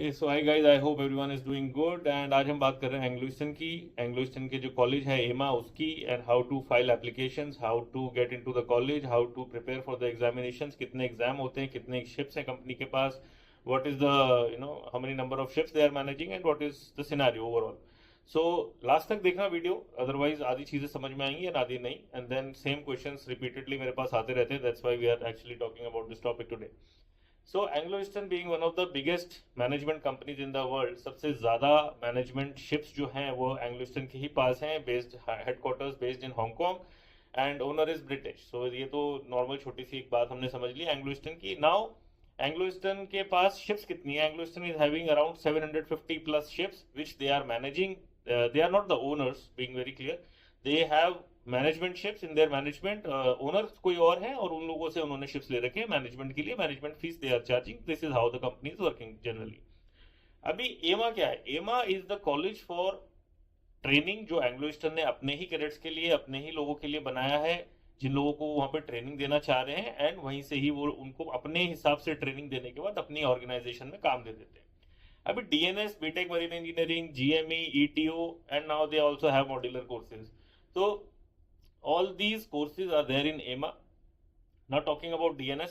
So hi guys, I hope everyone is doing good. And आज हम बात कर रहे हैं एंग्लो ईस्टर्न की। एंग्लो ईस्टर्न के जो कॉलेज है एमा उसकी, and how to file applications, how to get into the college, how to prepare for the examinations, कितने एग्जाम होते हैं, कितने शिफ्ट्स हैं कंपनी के पास, what is the how many number of shifts they are managing, and what is the scenario overall. So last तक देखना video, otherwise आधी चीजें समझ में आएंगी एंड आधी नहीं, and then same questions repeatedly मेरे पास आते रहते हैं। That's why we are actually talking about this topic today. So Anglo Eastern being one of the biggest management companies in the world, सबसे ज़्यादा मैनेजमेंट शिप्स जो हैं वो एंग्लो ईस्टर्न के ही पास हैं, based headquarters based in Hong Kong, and owner is British. So ये तो नॉर्मल छोटी सी एक बात हमने समझ ली एंग्लो ईस्टर्न की। नाउ एंग्लो ईस्टर्न के पास शिप्स कितनी है? Anglo Eastern is having around 750 plus ships which they are managing. They are not the owners, being very clear. They have management ships in their management, owners कोई और है और उन लोगों से उन्होंने शिप्स ले रखे हैं मैनेजमेंट के लिए। Management fees they are charging. This is how the company is working generally. अभी एमा क्या है? AEMA is the college for training, जो एंग्लो ईस्टर्न ने अपने ही कैडेट्स के लिए, अपने ही लोगों के लिए बनाया है, जिन लोगों को वहां पे ट्रेनिंग देना चाह रहे हैं, एंड वहीं से ही वो उनको अपने हिसाब से ट्रेनिंग देने के बाद अपनी ऑर्गेनाइजेशन में काम दे देते हैं। अभी DNS, BTech marine engineering, GME, ETO, and now they also have modular courses. तो all these courses are there in EMA. Now talking about DNS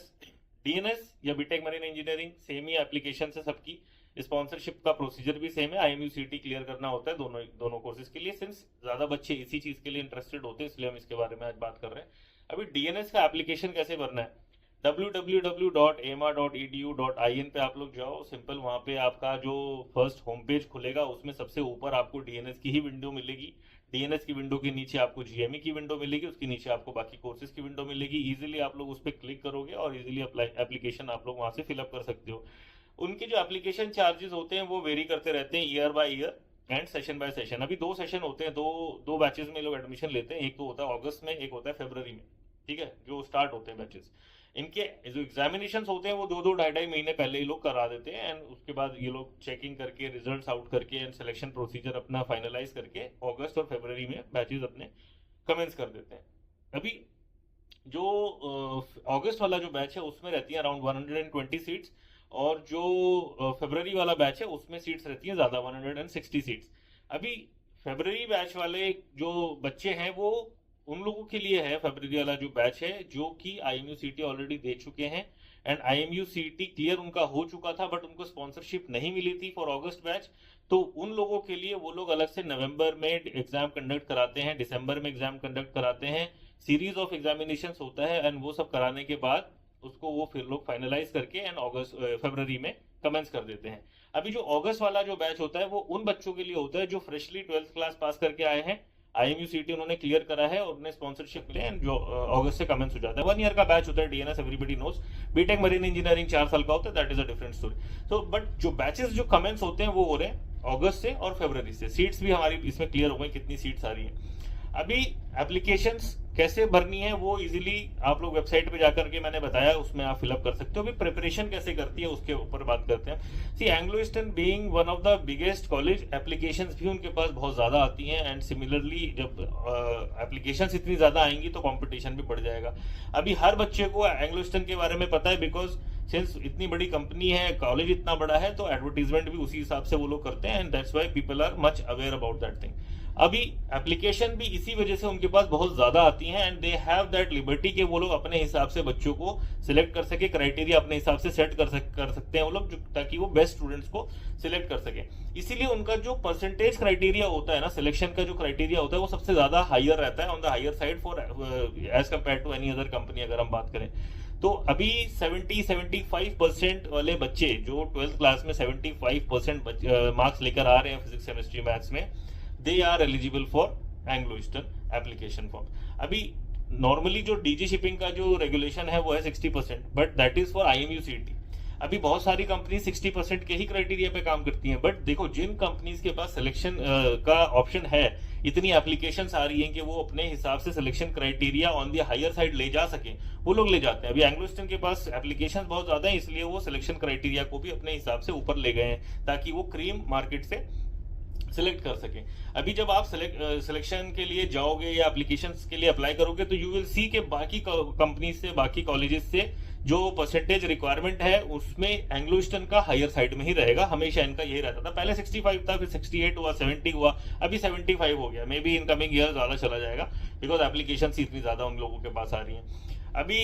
या बीटेक मरीन इंजीनियरिंग सेम ही एप्लीकेशन है सबकी। स्पॉन्सरशिप का प्रोसीजर भी same है, IMUCT clear करना होता है दोनों कोर्सेज के लिए। सिंस ज्यादा बच्चे इसी चीज के लिए इंटरेस्टेड होते हैं, इसलिए हम इसके बारे में आज बात कर रहे हैं। अभी डीएनएस का एप्लीकेशन कैसे भरना है? www.ema.edu.in पे आप लोग जाओ, सिंपल। वहाँ पे आपका जो फर्स्ट होम पेज खुलेगा उसमें सबसे ऊपर आपको डीएनएस की ही विंडो मिलेगी। डीएनएस की विंडो के नीचे आपको जीएमई की विंडो मिलेगी, उसके नीचे आपको बाकी कोर्सेज की विंडो मिलेगी। इजीली आप लोग उस पर क्लिक करोगे और इजीली एप्लीकेशन आप लोग वहाँ से फिलअप कर सकते हो। उनके जो एप्लीकेशन चार्जेस होते हैं वो वेरी करते रहते हैं year by year and session bye session. अभी 2 सेशन होते हैं, दो बैचेस में लोग एडमिशन लेते हैं। एक तो होता है अगस्त में, एक होता है फरवरी में, ठीक है, जो स्टार्ट होते हैं बैचेस। इनके जो एग्जामिनेशन होते हैं वो 2-2 ढाई-ढाई महीने पहले ही लोग करा देते हैं, एंड उसके बाद ये लोग चेकिंग करके, रिजल्ट्स आउट करके, एंड सिलेक्शन प्रोसीजर अपना फाइनलाइज करके अगस्त और फरवरी में बैचेस अपने कमेंस कर देते हैं। अभी जो अगस्त वाला जो बैच है उसमें रहती है अराउंड 120 सीट्स, और जो फरवरी वाला बैच है उसमें सीट्स रहती हैं ज़्यादा, 160 सीट्स। अभी फरवरी बैच वाले जो बच्चे हैं वो उन लोगों के लिए है, फरवरी वाला जो बैच है, जो कि IMUCT ऑलरेडी दे चुके हैं, एंड IMUCT क्लियर उनका हो चुका था, बट उनको स्पॉन्सरशिप नहीं मिली थी फॉर अगस्त बैच। तो उन लोगों के लिए वो लोग अलग से नवंबर में एग्जाम कंडक्ट कराते हैं, दिसंबर में एग्जाम कंडक्ट कराते हैं, सीरीज ऑफ एग्जामिनेशन होता है, एंड वो सब कराने के बाद उसको वो फिर लोग फाइनलाइज करके एंड फरवरी में कमेंस कर देते हैं। अभी जो अगस्त वाला जो बैच होता है वो उन बच्चों के लिए होता है जो फ्रेशली 12th क्लास पास करके आए हैं, IMUCT उन्होंने क्लियर करा है और उन्हें स्पॉन्सरशिप मिले, एंड जो अगस्त से कमेंस हो जाता है। 1 ईयर का बैच होता है DNS, everybody knows. BTech marine engineering 4 साल का होता है, that is a different story. तो बट जो बैचेस जो कमेंस होते हैं वो हो रहे हैं अगस्त से और फरवरी से। सीट्स भी हमारी इसमें क्लियर हो गई, कितनी सीट्स आ रही हैं। अभी एप्लीकेशंस कैसे भरनी है वो इजीली आप लोग वेबसाइट पे जाकर के मैंने बताया, उसमें आप फिलअप कर सकते हो। अभी प्रिपरेशन कैसे करती है उसके ऊपर बात करते हैं। See Anglo Eastern being one of the biggest college, applications भी उनके पास बहुत ज्यादा आती हैं, एंड सिमिलरली जब एप्लीकेशंस इतनी ज्यादा आएंगी तो कंपटीशन भी बढ़ जाएगा। अभी हर बच्चे को एंग्लो ईस्टर्न के बारे में पता है, बिकॉज सिंस इतनी बड़ी कंपनी है, कॉलेज इतना बड़ा है, तो एडवर्टीजमेंट भी उसी हिसाब से वो लोग करते हैं, and that's why people are much aware about that thing. अभी एप्लीकेशन भी इसी वजह से उनके पास बहुत ज्यादा आती हैं, and they have that liberty कि वो लोग अपने हिसाब से बच्चों को सिलेक्ट कर सके, क्राइटेरिया अपने हिसाब से सेट कर सकते हैं वो लोग, ताकि वो बेस्ट स्टूडेंट्स को सिलेक्ट कर सके। इसीलिए उनका जो परसेंटेज क्राइटेरिया होता है ना, सिलेक्शन का जो क्राइटेरिया होता है वो सबसे ज्यादा हायर रहता है, on the higher side for as compare to any other company अगर हम बात करें तो। अभी 70-75% वाले बच्चे जो 12th क्लास में 75% मार्क्स लेकर आ रहे हैं फिजिक्स, केमिस्ट्री, मैथ्स में, they are eligible for Anglo Eastern application form. अभी नॉर्मली जो डीजी शिपिंग का जो रेगुलेशन है वो है 60%, but that is for IMUCT। अभी बहुत सारी कंपनी 60% के ही क्राइटेरिया पे काम करती हैं, बट देखो जिन कंपनीज के पास सिलेक्शन का ऑप्शन है, इतनी एप्लीकेशंस आ रही हैं कि वो अपने हिसाब से selection criteria on the higher side ले जा सके, वो लोग ले जाते हैं। अभी एंग्लो ईस्टर्न के पास एप्लीकेशंस बहुत ज्यादा है, इसलिए वो सिलेक्शन क्राइटेरिया को भी अपने हिसाब से ऊपर ले गए हैं, ताकि वो क्रीम मार्केट से सिलेक्ट कर सके। अभी जब आप सिलेक्शन के लिए जाओगे या एप्लीकेशंस के लिए अप्लाई करोगे तो यू विल सी के बाकी कंपनी से, बाकी कॉलेजेस से जो परसेंटेज रिक्वायरमेंट है उसमें एंग्लो ईस्टर्न का हायर साइड में ही रहेगा, हमेशा इनका यही रहता था। पहले 65 था, फिर 68 हुआ, 70 हुआ, अभी 75 हो गया। May be in coming year ज्यादा चला जाएगा, बिकॉज एप्लीकेशन इतनी ज्यादा उन लोगों के पास आ रही है। अभी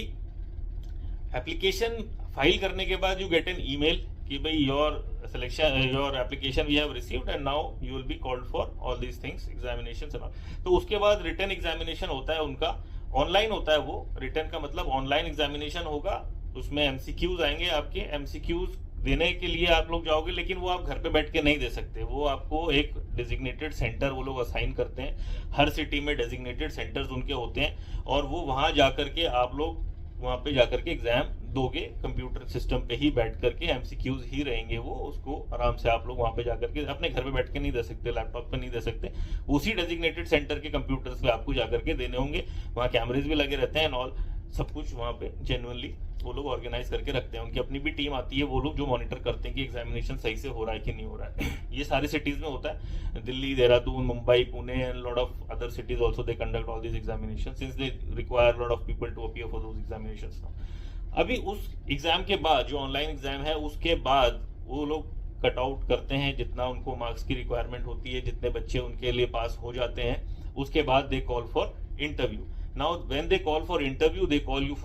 एप्लीकेशन फाइल करने के बाद यू गेट एन ईमेल कि भाई your selection, your application we have received and now you will be called for all these things, examinations and all. तो उसके बाद रिटन एग्जामिनेशन होता है उनका, ऑनलाइन होता है वो। रिटन का मतलब ऑनलाइन एग्जामिनेशन होगा, उसमें एमसीक्यूज आएंगे आपके। एमसीक्यूज देने के लिए आप लोग जाओगे, लेकिन वो आप घर पे बैठ के नहीं दे सकते, वो आपको एक डेजिग्नेटेड सेंटर वो लोग असाइन करते हैं। हर सिटी में डेजिग्नेटेड सेंटर्स उनके होते हैं, और वो वहां जाकर के आप लोग वहां पे जाकर के एग्जाम दोगे। कंप्यूटर सिस्टम पे ही बैठ करके एमसीक्यूज ही रहेंगे वो, उसको आराम से आप लोग वहां पे जाकर के अपने घर पे बैठ के नहीं दे सकते, लैपटॉप पे नहीं दे सकते, उसी डेजिग्नेटेड सेंटर के कंप्यूटर्स पे आपको जाकर के देने होंगे। वहाँ कैमरेज भी लगे रहते हैं एंड ऑल, सब कुछ वहाँ पे जेन्युइनली वो लोग ऑर्गेनाइज करके रखते हैं। उनकी अपनी भी टीम आती है, वो लोग जो मॉनिटर करते हैं कि एग्जामिनेशन सही से हो रहा है कि नहीं हो रहा है। ये सारे सिटीज में होता है, Delhi, Dehradun, Mumbai, Pune and lot of other cities also they conduct all this examination since they require lot of people to appear for those examinations now. अभी उस एग्जाम के बाद, जो ऑनलाइन एग्जाम है उसके बाद, वो लोग कट आउट करते हैं जितना उनको मार्क्स की रिक्वायरमेंट होती है, जितने बच्चे उनके लिए पास हो जाते हैं। उसके बाद they call for interview. Now when they call for interview they call you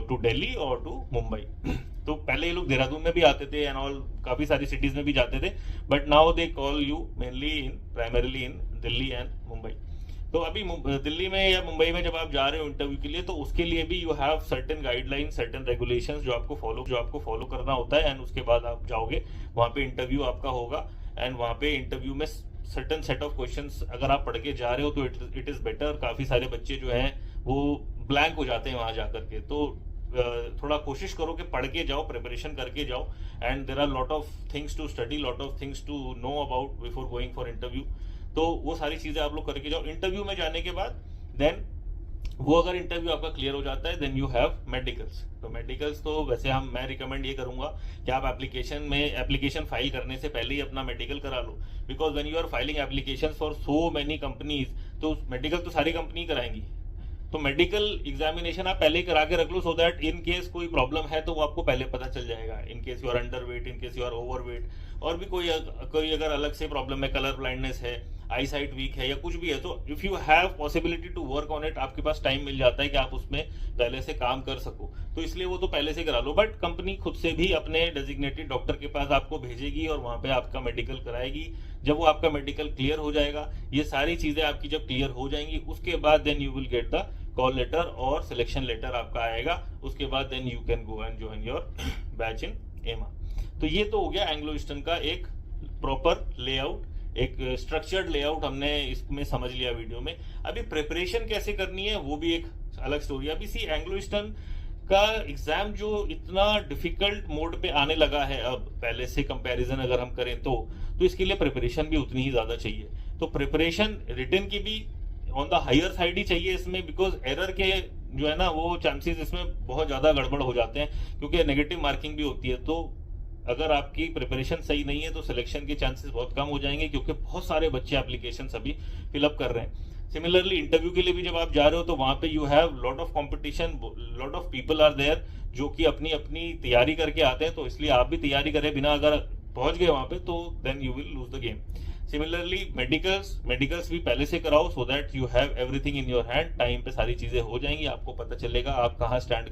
to Delhi और टू मुंबई। तो पहले ये लोग देहरादून में भी आते थे एंड ऑल, काफी सारी सिटीज में भी जाते थे, but now they call you mainly in, primarily in Delhi and Mumbai. तो अभी दिल्ली में या मुंबई में जब आप जा रहे हो इंटरव्यू के लिए, तो उसके लिए भी you have certain guideline, certain regulations जो आपको फॉलो करना होता है। एंड उसके बाद आप जाओगे वहां पे, इंटरव्यू आपका होगा, एंड वहां पे इंटरव्यू में सर्टेन सेट ऑफ क्वेश्चंस अगर आप पढ़ के जा रहे हो तो इट इज बेटर। काफी सारे बच्चे जो हैं वो ब्लैंक हो जाते हैं वहां जाकर के, तो थोड़ा कोशिश करो कि पढ़ के जाओ, प्रिपरेशन करके जाओ। And there are lot of things to study, lot of things to know about before going for interview. तो वो सारी चीजें आप लोग करके जाओ। इंटरव्यू में जाने के बाद देन वो अगर इंटरव्यू आपका क्लियर हो जाता है, देन यू हैव मेडिकल्स। तो मेडिकल्स तो वैसे मैं रिकमेंड ये करूंगा कि आप एप्लीकेशन फाइल करने से पहले ही अपना मेडिकल करा लो, because when you are filing application for so many companies, तो मेडिकल तो सारी कंपनी कराएंगी। तो मेडिकल एग्जामिनेशन आप पहले ही करा के रख लो, सो दैट इन केस कोई प्रॉब्लम है तो वो आपको पहले पता चल जाएगा। In case you are underweight, in case you are overweight, और भी कोई अगर अलग से प्रॉब्लम है, कलर ब्लाइंडनेस है, आई साइट वीक है या कुछ भी है, तो if you have possibility to work on it, आपके पास टाइम मिल जाता है कि आप उसमें पहले से काम कर सको, तो इसलिए वो तो पहले से करा लो। बट कंपनी खुद से भी अपने डेजिग्नेटेड डॉक्टर के पास आपको भेजेगी और वहां पे आपका मेडिकल कराएगी। जब वो आपका मेडिकल क्लियर हो जाएगा, ये सारी चीजें आपकी जब क्लियर हो जाएंगी, उसके बाद then you will get the call letter और सिलेक्शन लेटर आपका आएगा। उसके बाद then you can go and join your batch in AEMA. तो ये तो हो गया एंग्लो ईस्टर्न का एक प्रॉपर लेआउट, एक स्ट्रक्चर्ड लेआउट हमने इसमें समझ लिया वीडियो में। अभी प्रिपरेशन कैसे करनी है वो भी एक अलग स्टोरी है। अभी सी एंग्लो ईस्टर्न का एग्जाम जो इतना डिफिकल्ट मोड पे आने लगा है अब, पहले से कंपैरिजन अगर हम करें तो इसके लिए प्रिपरेशन भी उतनी ही ज्यादा चाहिए। तो प्रिपरेशन रिटन की भी ऑन द हायर साइड ही चाहिए इसमें, बिकॉज एरर के जो है ना वो चांसेस इसमें बहुत ज्यादा गड़बड़ हो जाते हैं, क्योंकि नेगेटिव मार्किंग भी होती है। तो अगर आपकी प्रिपरेशन सही नहीं है तो सिलेक्शन के चांसेस बहुत कम हो जाएंगे, क्योंकि बहुत सारे बच्चे एप्लीकेशन अभी फिलअप कर रहे हैं। सिमिलरली इंटरव्यू के लिए भी जब आप जा रहे हो तो वहां पे you have lot of competition, lot of people are there जो कि अपनी अपनी तैयारी करके आते हैं। तो इसलिए आप भी तैयारी करें, बिना अगर पहुंच गए वहां पे तो then you will lose the game. Similarly medicals भी पहले से कराओ, so that you have everything in your hand. Time पे सारी चीजें हो जाएंगी, आपको पता चलेगा आप कहाँ स्टैंड